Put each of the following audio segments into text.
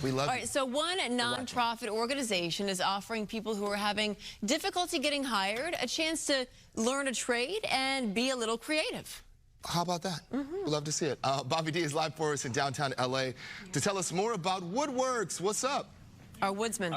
We love All right, so one nonprofit organization is offering people who are having difficulty getting hired a chance to learn a trade and be a little creative. How about that? We'd love to see it. Bobby D is live for us in downtown L.A. to tell us more about Woodworks. What's up? Our woodsman.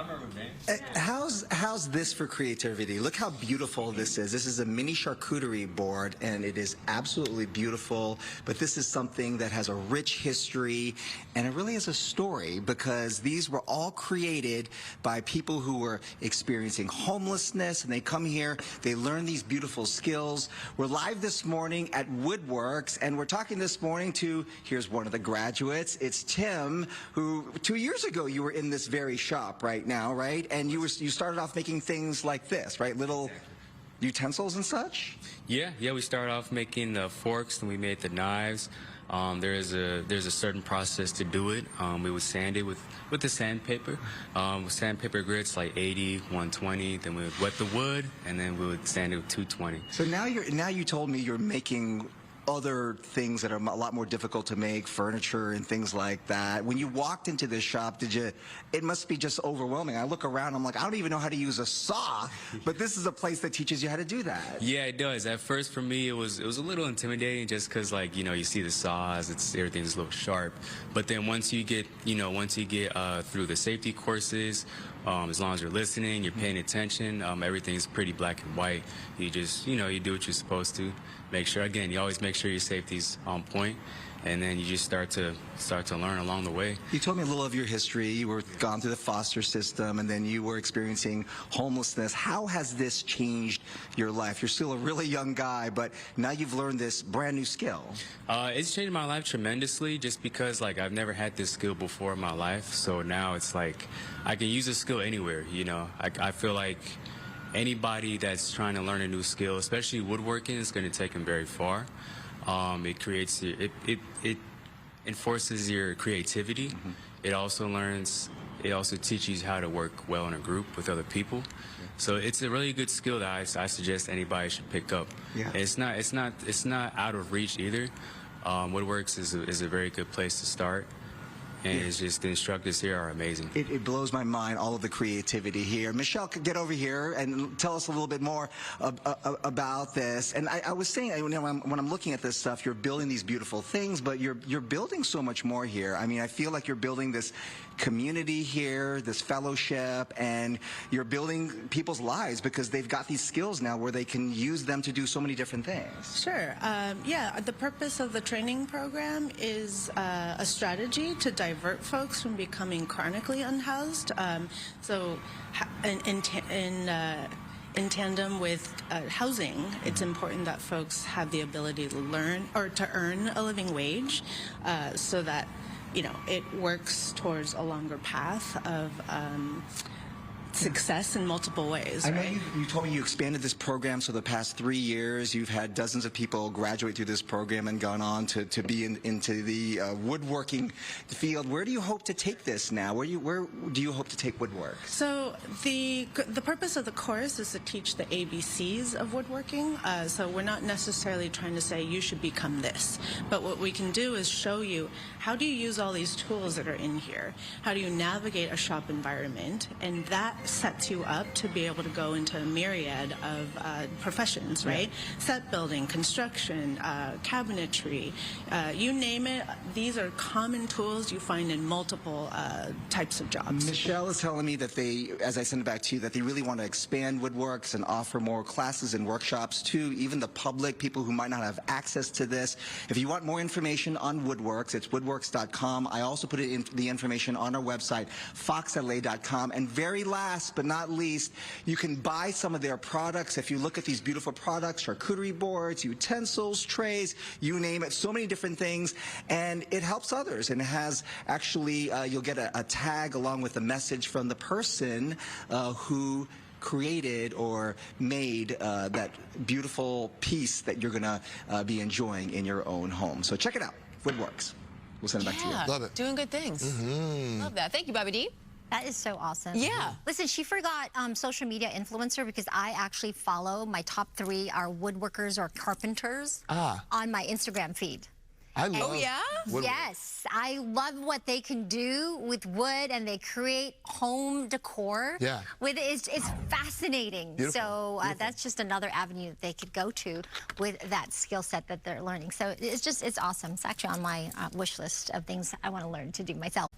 How's this for creativity? Look how beautiful this is. This is a mini charcuterie board, and it is absolutely beautiful. But this is something that has a rich history, and it really is a story, because these were all created by people who were experiencing homelessness, and they come here, they learn these beautiful skills. We're live this morning at Woodworks, and we're talking this morning to, here's one of the graduates. It's Tim, who 2 years ago you were in this very shop right now, right? And you started off making things like this, right? Little utensils and such? Yeah, we started off making the forks, and we made the knives. There's a certain process to do it. We would sand it with the sandpaper. Sandpaper grits like 80, 120. Then we would wet the wood, and then we would sand it with 220. So now you told me you're making other things that are a lot more difficult to make, furniture and things like that. When you walked into this shop, it must be just overwhelming. I look around, I'm like, I don't even know how to use a saw, but this is a place that teaches you how to do that. Yeah, it does. At first for me, it was a little intimidating, just because, like, you see the saws, everything's a little sharp. But then once you get through the safety courses, as long as you're listening, you're paying attention, everything's pretty black and white. You just, you do what you're supposed to. Make sure, again, you always make sure your safety's on point, and then you just start to learn along the way. You told me a little of your history. You were gone through the foster system, and then you were experiencing homelessness. How has this changed your life? You're still a really young guy, but now you've learned this brand new skill. It's changed my life tremendously, just because, like, I've never had this skill before in my life. So now it's like I can use this skill anywhere. I feel like anybody that's trying to learn a new skill, especially woodworking, is going to take them very far. It enforces your creativity. It also teaches you how to work well in a group with other people. So it's a really good skill that I suggest anybody should pick up. Yeah. It's not out of reach either. Woodworks is a very good place to start. And it's just, the instructors here are amazing. It blows my mind, all of the creativity here. Michelle, get over here and tell us a little bit more about this. And I was saying, when I'm looking at this stuff, you're building these beautiful things, but you're building so much more here. I mean, I feel like you're building this community here, this fellowship, and you're building people's lives, because they've got these skills now where they can use them to do so many different things. Sure. Yeah, the purpose of the training program is a strategy to divert folks from becoming chronically unhoused. So in tandem with housing, it's important that folks have the ability to learn or to earn a living wage, so that it works towards a longer path of success in multiple ways. I know you told me you expanded this program, so the past 3 years you've had dozens of people graduate through this program and gone on to be into the woodworking field. Where do you hope to take this now? Where do you hope to take woodwork? So the purpose of the course is to teach the ABCs of woodworking. So we're not necessarily trying to say you should become this, but what we can do is show you, how do you use all these tools that are in here? How do you navigate a shop environment? And that sets you up to be able to go into a myriad of professions, right? Yeah. Set building, construction, cabinetry, you name it. These are common tools you find in multiple types of jobs. Michelle is telling me that they, as I send it back to you, that they really want to expand Woodworks and offer more classes and workshops to even the public, people who might not have access to this. If you want more information on Woodworks, it's woodworks.com. I also put the information on our website, foxla.com. And very last but not least, you can buy some of their products. If you look at these beautiful products, charcuterie boards, utensils, trays, you name it, so many different things, and it helps others. And it has actually, you'll get a tag along with a message from the person who created or made that beautiful piece that you're going to be enjoying in your own home. So check it out, Woodworks. We'll send it back to you. Love it. Doing good things. Love that. Thank you, Bobby D. That is so awesome. Yeah. Listen, she forgot social media influencer, because I actually follow, my top 3 are woodworkers or carpenters on my Instagram feed. I love yeah? woodwork. Yes, I love what they can do with wood, and they create home decor. Yeah. With it's fascinating. Beautiful. So that's just another avenue that they could go to with that skill set that they're learning. So it's awesome. It's actually on my wish list of things I want to learn to do myself.